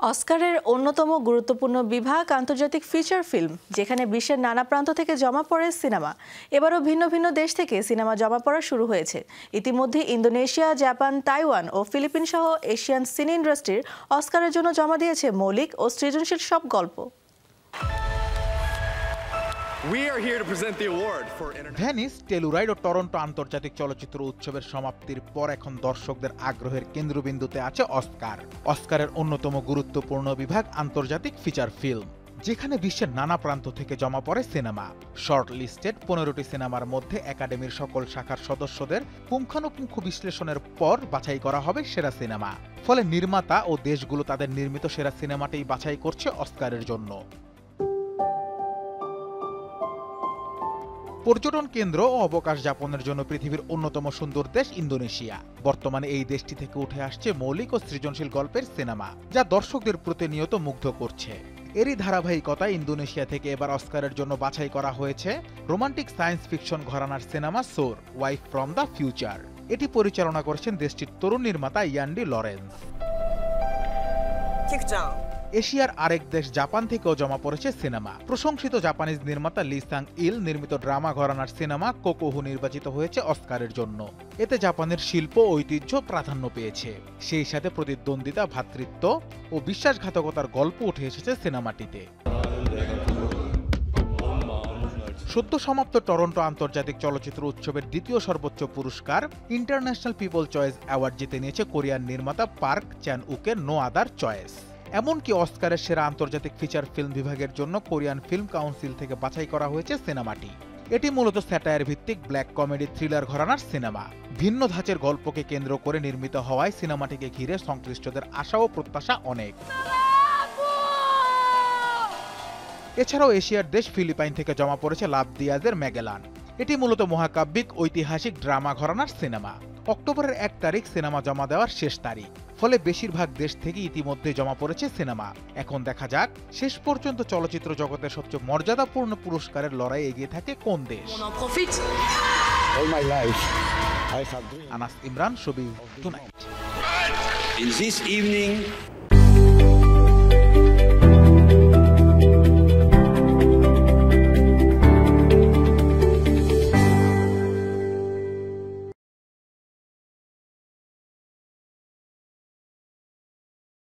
অস্কারের অন্যতম গুরুত্বপূর্ণ বিভাগ আন্তর্জাতিক ফিচার ফিল্ম, যেখানে বিশ্বের নানা প্রান্ত থেকে জমা পড়ে সিনেমা। এবারও ভিন্ন ভিন্ন দেশ থেকে সিনেমা জমা পড়া শুরু হয়েছে। ইতিমধ্যে ইন্দোনেশিয়া, জাপান, তাইওয়ান ও ফিলিপিন সহ এশিয়ান সিনে ইন্ডাস্ট্রির অস্কারের জন্য জমা দিয়েছে মৌলিক ও সৃজনশীল সব গল্প। ভেনিস, টেলুরাইড ও টরন্টো আন্তর্জাতিক চলচ্চিত্র উৎসবের সমাপ্তির পর এখন দর্শকদের আগ্রহের কেন্দ্রবিন্দুতে আছে অস্কার। অস্কারের অন্যতম গুরুত্বপূর্ণ বিভাগ আন্তর্জাতিক ফিচার ফিল্ম, যেখানে বিশ্বের নানা প্রান্ত থেকে জমা পড়ে সিনেমা। শর্ট লিস্টেড 15টি সিনেমার মধ্যে একাডেমির সকল শাখার সদস্যদের পুঙ্খানুপুঙ্খ বিশ্লেষণের পর বাছাই করা হবে সেরা সিনেমা। ফলে নির্মাতা ও দেশগুলো তাদের নির্মিত সেরা সিনেমাটাই বাছাই করছে অস্কারের জন্য। পর্যটন কেন্দ্র ও অবকাশ যাপনের জন্য পৃথিবীর অন্যতম সুন্দর দেশ ইন্দোনেশিয়া। বর্তমানে এই দেশটি থেকে উঠে আসছে মৌলিক ও সৃজনশীল গল্পের সিনেমা, যা দর্শকদের প্রতিনিয়ত মুগ্ধ করছে। এরই ধারাবাহিকতায় ইন্দোনেশিয়া থেকে এবার অস্কারের জন্য বাছাই করা হয়েছে রোমান্টিক সায়েন্স ফিকশন ঘরানার সিনেমা sore, wife from the future. এটি পরিচালনা করেছেন দেশটির তরুণ নির্মাতা ইয়ান্ডি লরেন্স। এশিয়ার আরেক দেশ জাপান থেকেও জমা পড়েছে সিনেমা। প্রশংসিত জাপানিজ নির্মাতা লি সাং ইল নির্মিত ড্রামা ঘরানার সিনেমা কোকোহু নির্বাচিত হয়েছে অস্কারের জন্য। এতে জাপানের শিল্প ঐতিহ্য প্রাধান্য পেয়েছে। সেই সাথে প্রতিদ্বন্দ্বিতা, ভ্রাতৃত্ব ও বিশ্বাসঘাতকতার গল্প উঠে এসেছে সিনেমাটিতে। সদ্য সমাপ্ত টরন্টো আন্তর্জাতিক চলচ্চিত্র উৎসবের দ্বিতীয় সর্বোচ্চ পুরস্কার ইন্টারন্যাশনাল পিপল চয়েস অ্যাওয়ার্ড জিতে নিয়েছে কোরিয়ান নির্মাতা পার্ক চ্যান-উকের নো আদার চয়েস। এমনকি অস্কারের সেরা আন্তর্জাতিক ফিচার ফিল্ম বিভাগের জন্য কোরিয়ান ফিল্ম কাউন্সিল থেকে বাছাই করা হয়েছে সিনেমাটি। এটি মূলত স্যাটায়ার ভিত্তিক ব্ল্যাক কমেডি থ্রিলার ঘরানার সিনেমা। ভিন্ন ধাঁচের গল্পকে কেন্দ্র করে নির্মিত হওয়ায় সিনেমাটিকে ঘিরে সংশ্লিষ্টদের আশা ও প্রত্যাশা অনেক। এছাড়াও এশিয়ার দেশ ফিলিপাইন থেকে জমা পড়েছে লাভ দিয়াজের ম্যাগেলান। এটি মূলত মহাকাব্যিক ঐতিহাসিক ড্রামা ঘরানার সিনেমা। অক্টোবরের 1 তারিখ সিনেমা জমা দেওয়ার শেষ তারিখ। ফলে বেশিরভাগ দেশ থেকে ইতিমধ্যে জমা পড়েছে সিনেমা। এখন দেখা যাক শেষ পর্যন্ত চলচ্চিত্র জগতের সবচেয়ে মর্যাদাপূর্ণ পুরস্কারের লড়াই এগিয়ে থাকে কোন দেশ। All my life, I have dreamed. Anas Imran, showbiz tonight. In this evening